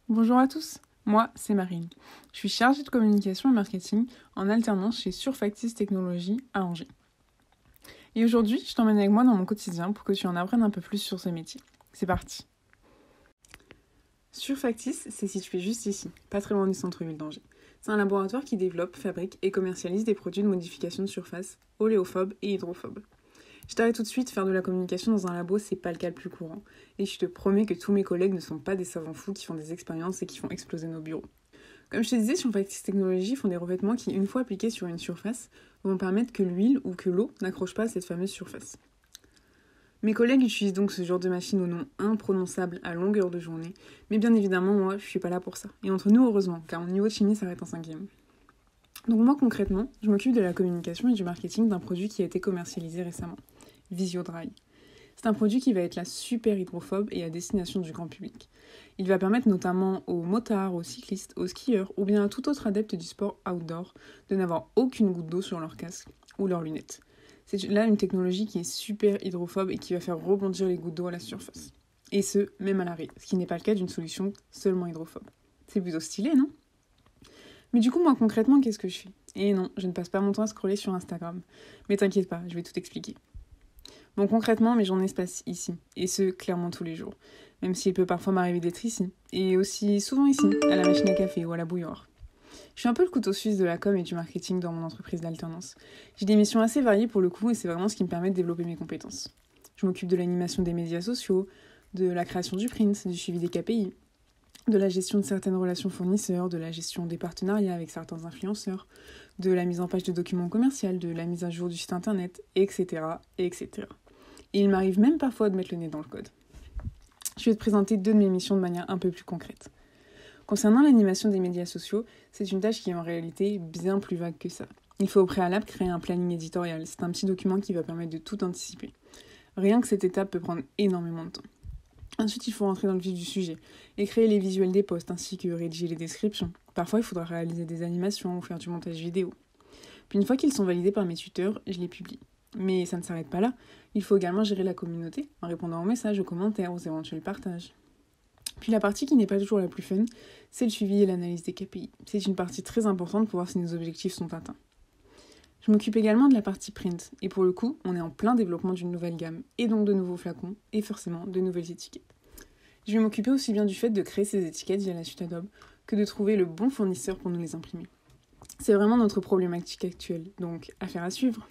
Bonjour à tous, moi c'est Marine. Je suis chargée de communication et marketing en alternance chez Surfactis Technologies à Angers. Et aujourd'hui, je t'emmène avec moi dans mon quotidien pour que tu en apprennes un peu plus sur ce métier. C'est parti. Surfactis, c'est situé juste ici, pas très loin du centre-ville d'Angers. C'est un laboratoire qui développe, fabrique et commercialise des produits de modification de surface, oléophobes et hydrophobes. Je t'arrête tout de suite, faire de la communication dans un labo, c'est pas le cas le plus courant. Et je te promets que tous mes collègues ne sont pas des savants fous qui font des expériences et qui font exploser nos bureaux. Comme je te disais, Surfactis Technologies font des revêtements qui, une fois appliqués sur une surface, vont permettre que l'huile ou que l'eau n'accroche pas à cette fameuse surface. Mes collègues utilisent donc ce genre de machine au nom imprononçable à longueur de journée, mais bien évidemment, moi, je suis pas là pour ça. Et entre nous, heureusement, car mon niveau de chimie s'arrête en 5e. Donc moi, concrètement, je m'occupe de la communication et du marketing d'un produit qui a été commercialisé récemment, VisioDry. C'est un produit qui va être la super hydrophobe et à destination du grand public. Il va permettre notamment aux motards, aux cyclistes, aux skieurs ou bien à tout autre adepte du sport outdoor de n'avoir aucune goutte d'eau sur leur casque ou leurs lunettes. C'est là une technologie qui est super hydrophobe et qui va faire rebondir les gouttes d'eau à la surface. Et ce, même à l'arrêt, ce qui n'est pas le cas d'une solution seulement hydrophobe. C'est plutôt stylé, non ? Mais du coup, moi concrètement, qu'est-ce que je fais ? Et non, je ne passe pas mon temps à scroller sur Instagram. Mais t'inquiète pas, je vais tout expliquer. Bon, concrètement, mes journées se passent ici, et ce, clairement tous les jours. Même s'il peut parfois m'arriver d'être ici, et aussi souvent ici, à la machine à café ou à la bouilloire. Je suis un peu le couteau suisse de la com et du marketing dans mon entreprise d'alternance. J'ai des missions assez variées pour le coup, et c'est vraiment ce qui me permet de développer mes compétences. Je m'occupe de l'animation des médias sociaux, de la création du print, du suivi des KPI, de la gestion de certaines relations fournisseurs, de la gestion des partenariats avec certains influenceurs, de la mise en page de documents commerciaux, de la mise à jour du site internet, etc., etc. Et il m'arrive même parfois de mettre le nez dans le code. Je vais te présenter 2 de mes missions de manière un peu plus concrète. Concernant l'animation des médias sociaux, c'est une tâche qui est en réalité bien plus vague que ça. Il faut au préalable créer un planning éditorial. C'est un petit document qui va permettre de tout anticiper. Rien que cette étape peut prendre énormément de temps. Ensuite, il faut rentrer dans le vif du sujet et créer les visuels des posts ainsi que rédiger les descriptions. Parfois, il faudra réaliser des animations ou faire du montage vidéo. Puis une fois qu'ils sont validés par mes tuteurs, je les publie. Mais ça ne s'arrête pas là. Il faut également gérer la communauté en répondant aux messages, aux commentaires, aux éventuels partages. Puis la partie qui n'est pas toujours la plus fun, c'est le suivi et l'analyse des KPI. C'est une partie très importante pour voir si nos objectifs sont atteints. Je m'occupe également de la partie print. Et pour le coup, on est en plein développement d'une nouvelle gamme, et donc de nouveaux flacons, et forcément de nouvelles étiquettes. Je vais m'occuper aussi bien du fait de créer ces étiquettes via la suite Adobe, que de trouver le bon fournisseur pour nous les imprimer. C'est vraiment notre problématique actuelle, donc affaire à suivre.